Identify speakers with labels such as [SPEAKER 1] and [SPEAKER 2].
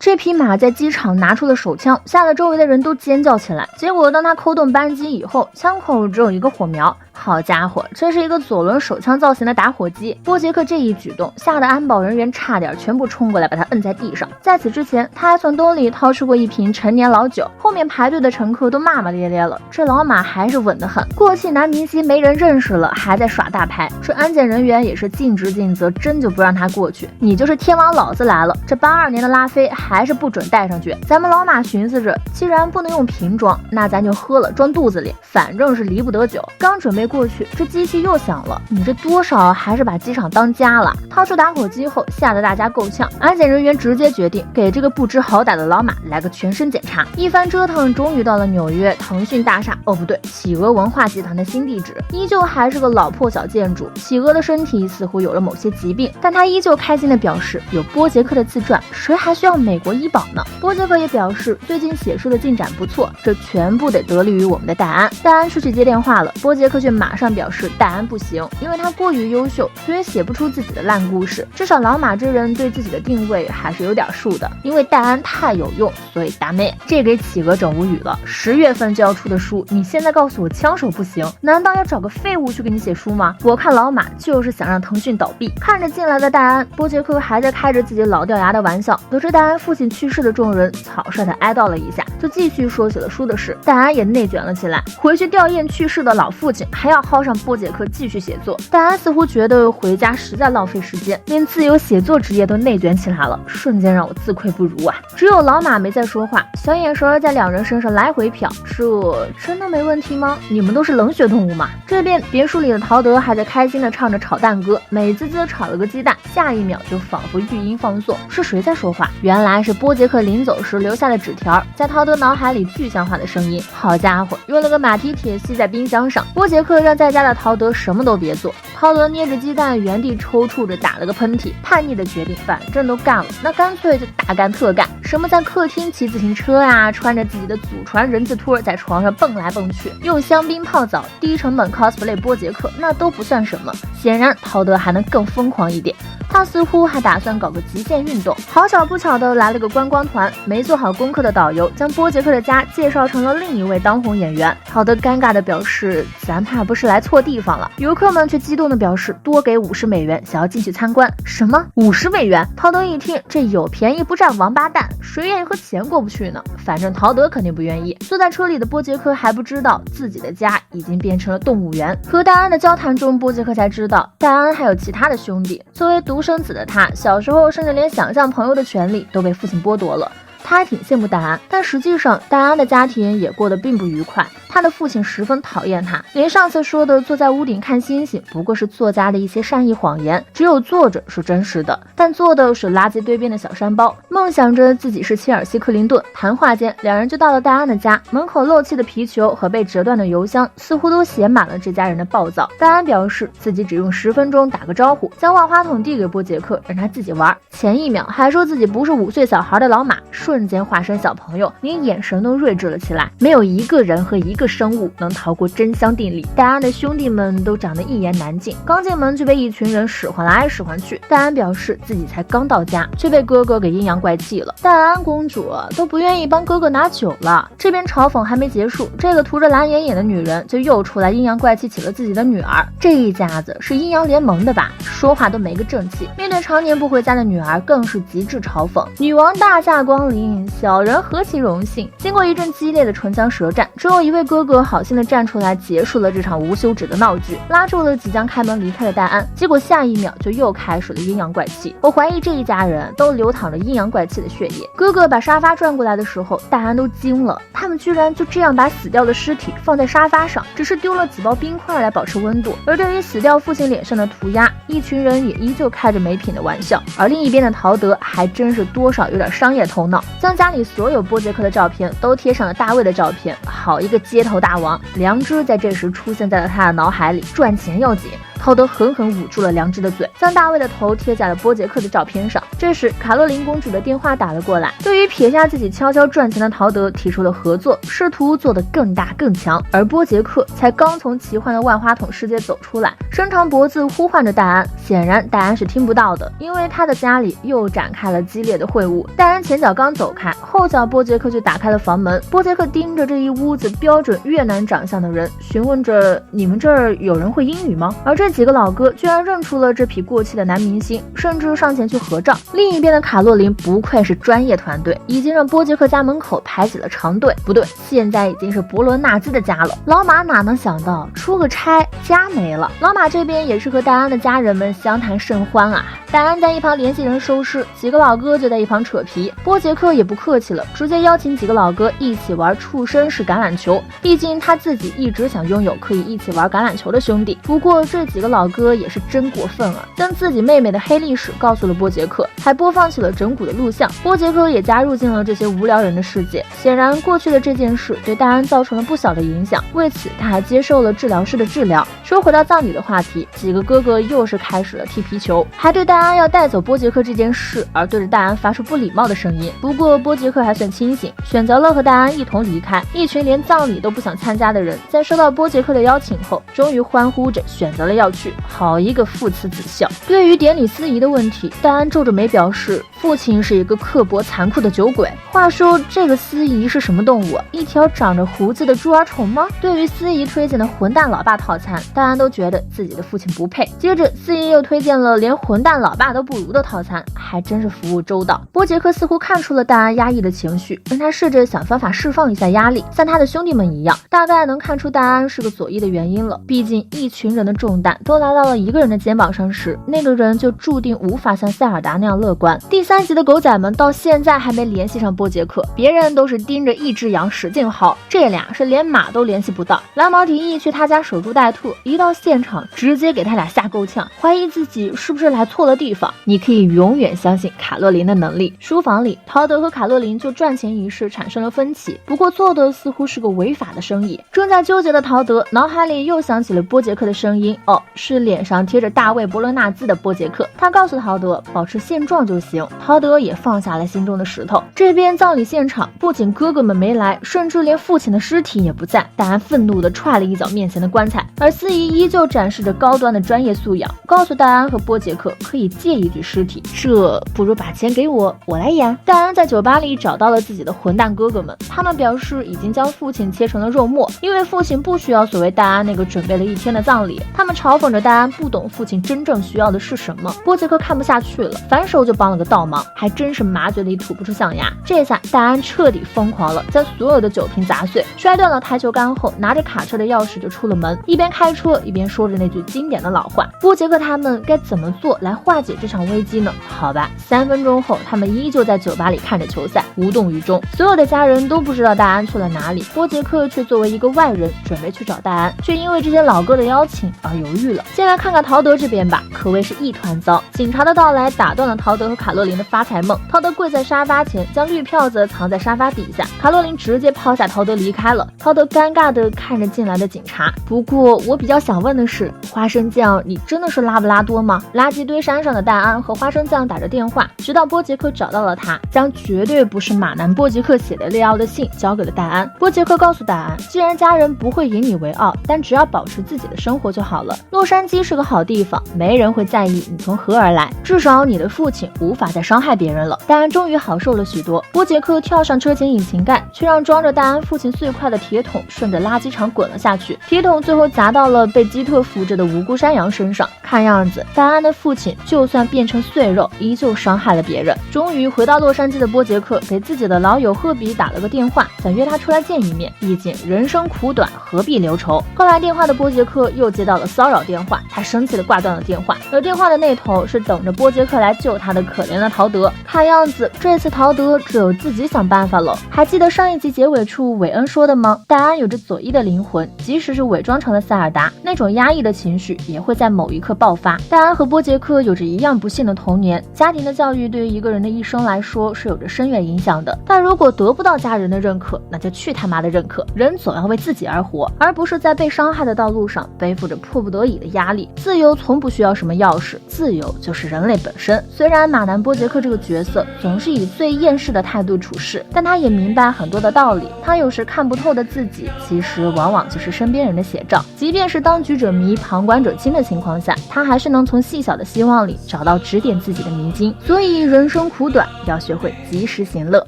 [SPEAKER 1] 这匹马在机场拿出了手枪，吓得周围的人都尖叫起来。结果当他扣动扳机以后，枪口只有一个火苗。好家伙，这是一个左轮手枪造型的打火机。波杰克这一举动吓得安保人员差点全部冲过来把他摁在地上。在此之前，他还从兜里掏出过一瓶陈年老酒，后面排队的乘客都骂骂咧咧了，这老马还是稳得很。过气男明星没人认识了，还在耍大牌，这安检人员也是尽职尽责，真就不让他过去。你就是天王老子来了，这82年的拉菲还是不准带上去。咱们老马寻思着，既然不能用瓶装，那咱就喝了装肚子里，反正是离不得酒。刚准备过去，这机器又响了，你这多少还是把机场当家了。掏出打火机后，吓得大家够呛。安检人员直接决定给这个不知好歹的老马来个全身检查。一番折腾，终于到了纽约腾讯大厦，哦不对，企鹅文化集团的新地址，依旧还是个老破小建筑。企鹅的身体似乎有了某些疾病，但他依旧开心地表示，有波杰克的自传，谁还需要美国医保呢？波杰克也表示，最近写书的进展不错，这全部得得力于我们的戴安。戴安出去接电话了，波杰克却马上表示戴安不行，因为他过于优秀，所以写不出自己的烂故事。至少老马这人对自己的定位还是有点数的，因为戴安太有用，所以达妹。这给企鹅整无语了。10月份就要出的书，你现在告诉我枪手不行，难道要找个废物去给你写书吗？我看老马就是想让腾讯倒闭。看着进来的戴安，波杰克还在开着自己老掉牙的玩笑。得知戴安父亲去世的众人草率地哀悼了一下，就继续说起了书的事。戴安也内卷了起来，回去吊唁去世的老父亲，还要薅上波杰克继续写作。戴安似乎觉得回家实在浪费时间，连自由写作职业都内卷起来了，瞬间让我自愧不如啊！只有老马没再说话，小眼神在两人身上来回瞟，这真的没问题吗？你们都是冷血动物吗？这边别墅里的陶德还在开心地唱着炒蛋歌，美滋滋地炒了个鸡蛋，下一秒就仿佛语音放送。是谁在说话？原来是波杰克临走时留下的纸条，在陶德脑海里具象化的声音。好家伙，用了个马蹄铁吸在冰箱上。波杰克让在家的陶德什么都别做，陶德捏着鸡蛋原地抽搐着打了个喷嚏，叛逆的决定反正都干了，那干脆就大干特干。什么在客厅骑自行车呀，穿着自己的祖传人字拖在床上蹦来蹦去，用香槟泡澡，低成本 cosplay 波杰克，那都不算什么。显然陶德还能更疯狂一点，他似乎还打算搞个极限运动。好巧不巧的来了个观光团，没做好功课的导游将波杰克的家介绍成了另一位当红演员。陶德尴尬的表示，咱怕不是来错地方了。游客们却激动的表示多给50美元，想要进去参观。什么50美元？陶德一听，这有便宜不占王八蛋，谁愿意和钱过不去呢？反正陶德肯定不愿意。坐在车里的波杰克还不知道自己的家已经变成了动物园。和戴安的交谈中，波杰克才知道戴安还有其他的兄弟。作为独生子的他，小时候甚至连想象朋友的权利都被父亲剥夺了。他还挺羡慕戴安，但实际上戴安的家庭也过得并不愉快。他的父亲十分讨厌他，连上次说的坐在屋顶看星星不过是作家的一些善意谎言，只有坐着是真实的，但做的是垃圾堆边的小山包。梦想着自己是切尔西克林顿。谈话间，两人就到了戴安的家，门口漏气的皮球和被折断的邮箱似乎都写满了这家人的暴躁。戴安表示自己只用10分钟打个招呼，将万花筒递给波杰克让他自己玩，前一秒还说自己不是5岁小孩的老马，瞬间化身小朋友，连眼神都睿智了起来。没有一个人和一个生物能逃过真香定理。戴安的兄弟们都长得一言难尽，刚进门就被一群人使唤来使唤去。戴安表示自己才刚到家，却被哥哥给阴阳怪气了。戴安公主都不愿意帮哥哥拿酒了。这边嘲讽还没结束，这个涂着蓝眼影的女人就又出来阴阳怪气起了自己的女儿。这一家子是阴阳联盟的吧？说话都没个正气。面对常年不回家的女儿，更是极致嘲讽。女王大驾光临，小人何其荣幸。经过一阵激烈的唇枪舌战，只有一位哥哥好心的站出来结束了这场无休止的闹剧，拉住了即将开门离开的戴安。结果下一秒就又开始了阴阳怪气。我怀疑这一家人都流淌着阴阳怪气的血液。哥哥把沙发转过来的时候，戴安都惊了，他们居然就这样把死掉的尸体放在沙发上，只是丢了几包冰块来保持温度。而对于死掉父亲脸上的涂鸦，一群人也依旧开着没品的玩笑。而另一边的陶德还真是多少有点商业头脑，将家里所有波杰克的照片都贴上了大卫的照片。好一个街头大王，良知在这时出现在了他的脑海里，赚钱要紧。陶德狠狠捂住了良知的嘴，将大卫的头贴在了波杰克的照片上。这时卡洛琳公主的电话打了过来，对于撇下自己悄悄赚钱的陶德提出了合作，试图做得更大更强。而波杰克才刚从奇幻的万花筒世界走出来，伸长脖子呼唤着戴安，显然戴安是听不到的，因为他的家里又展开了激烈的会晤。戴安前脚刚走开，后脚波杰克就打开了房门。波杰克盯着这一屋子标准越南长相的人，询问着：“你们这儿有人会英语吗？”而这几个老哥居然认出了这匹过气的男明星，甚至上前去合照。另一边的卡洛琳不愧是专业团队，已经让波杰克家门口排起了长队。不对，现在已经是伯罗纳兹的家了。老马哪能想到出个差家没了？老马这边也是和戴安的家人们相谈甚欢啊。戴安在一旁联系人收尸，几个老哥就在一旁扯皮。波杰克也不客气了，直接邀请几个老哥一起玩畜生式橄榄球。毕竟他自己一直想拥有可以一起玩橄榄球的兄弟。不过这几个老哥也是真过分啊，将自己妹妹的黑历史告诉了波杰克，还播放起了整蛊的录像。波杰克也加入进了这些无聊人的世界。显然过去的这件事对戴安造成了不小的影响，为此他还接受了治疗师的治疗。说回到葬礼的话题，几个哥哥又是开始了踢皮球，还对戴安要带走波杰克这件事而对着戴安发出不礼貌的声音。不过波杰克还算清醒，选择了和戴安一同离开。一群连葬礼都不想参加的人，在收到波杰克的邀请后，终于欢呼着选择了要去。好一个父慈子孝！对于典礼司仪的问题，戴安皱着眉表示，父亲是一个刻薄残酷的酒鬼。话说这个司仪是什么动物？一条长着胡子的猪儿虫吗？对于司仪推荐的混蛋老爸套餐，戴安都觉得自己的父亲不配。接着司仪又推荐了连混蛋老爸都不如的套餐，还真是服务周到。波杰克似乎看出了戴安压抑的情绪，让他试着想方法释放一下压力，像他的兄弟们一样，大概能看出戴安是个左翼的原因了。毕竟一群人的重担都来到了一个人的肩膀上时，那个人就注定无法像塞尔达那样乐观。第3集的狗仔们到现在还没联系上波杰克，别人都是盯着一只羊使劲薅，这俩是连马都联系不到。蓝毛提议去他家守株待兔，一到现场直接给他俩吓够呛，怀疑自己是不是来错了地方。你可以永远相信卡洛琳的能力。书房里，陶德和卡洛琳就赚钱一事产生了分歧，不过做的似乎是个违法的生意。正在纠结的陶德脑海里又想起了波杰克的声音，哦，是脸上贴着大卫伯罗纳兹的波杰克。他告诉陶德保持现状就行。陶德也放下了心中的石头。这边葬礼现场不仅哥哥们没来，甚至连父亲的尸体也不在。戴安愤怒地踹了一脚面前的棺材，而司仪依旧展示着高端的专业素养，告诉戴安和波杰克可以借一具尸体，这不如把钱给我，我来演。戴安在酒吧里找到了自己的混蛋哥哥们，他们表示已经将父亲切成了肉末，因为父亲不需要所谓戴安那个准备了1天的葬礼。他们嘲讽着戴安不懂父亲真正需要的是什么。波杰克看不下去了，反手就帮了个倒忙，还真是马嘴里吐不出象牙。这下戴安彻底疯狂了，将所有的酒瓶砸碎，摔断了台球杆后，拿着卡车的钥匙就出了门，一边开车一边说着那句经典的老话。波杰克他们该怎么做来化解这场危机呢？好吧，3分钟后，他们依旧在酒吧里看着球赛，无动于衷。所有的家人都不知道戴安去了哪里，波杰克却作为一个外人准备去找戴安，却因为这些老哥的邀请而犹豫了。先来看看陶德这边吧，可谓是一团糟。警察的到来打断了陶德和卡洛琳的发财梦。陶德跪在沙发前，将绿票子藏在沙发底下。卡洛琳直接抛下陶德离开了。陶德尴尬地看着进来的警察。不过我比较想问的是，花生酱，你真的是拉布拉多吗？垃圾堆山上的戴安和花生酱打着电话，直到波杰克找到了他，将绝对不是马男波杰克写的列奥的信交给了戴安。波杰克告诉戴安，既然家人不会引你为傲，但只要保持自己的生活就好了。洛杉矶是个好地方，没人会在意你从何而来，至少你的父亲无法再伤害别人了。戴安终于好受了许多。波杰克跳上车前引擎盖，却让装着戴安父亲碎块的铁桶顺着垃圾场滚了下去，铁桶最后砸到了被基特扶着的无辜山羊身上。看样子戴安的父亲就算变成碎肉，依旧伤害了别人。终于回到洛杉矶的波杰克给自己的老友赫比打了个电话，想约他出来见一面，毕竟人生苦短，何必留仇。后来电话的波杰克又接到了骚扰电话，他生气地挂断了电话，而电话的那头是等着波杰克来救他的可怜的陶德，看样子这次陶德只有自己想办法了。还记得上一集结尾处韦恩说的吗？戴安有着左翼的灵魂，即使是伪装成了塞尔达，那种压抑的情绪也会在某一刻爆发。戴安和波杰克有着一样不幸的童年，家庭的教育对于一个人的一生来说是有着深远影响的。但如果得不到家人的认可，那就去他妈的认可，人总要为自己而活，而不是在被伤害的道路上背负着迫不得已的压力。自由从不需要什么钥匙，自由就是人类本身。虽然马南波杰克这个角色总是以最厌世的态度处事，但他也明白很多的道理。他有时看不透的自己，其实往往就是身边人的写照。即便是当局者迷，旁观者清的情况下，他还是能从细小的希望里找到指点自己的迷津。所以人生苦短，要学会及时行乐。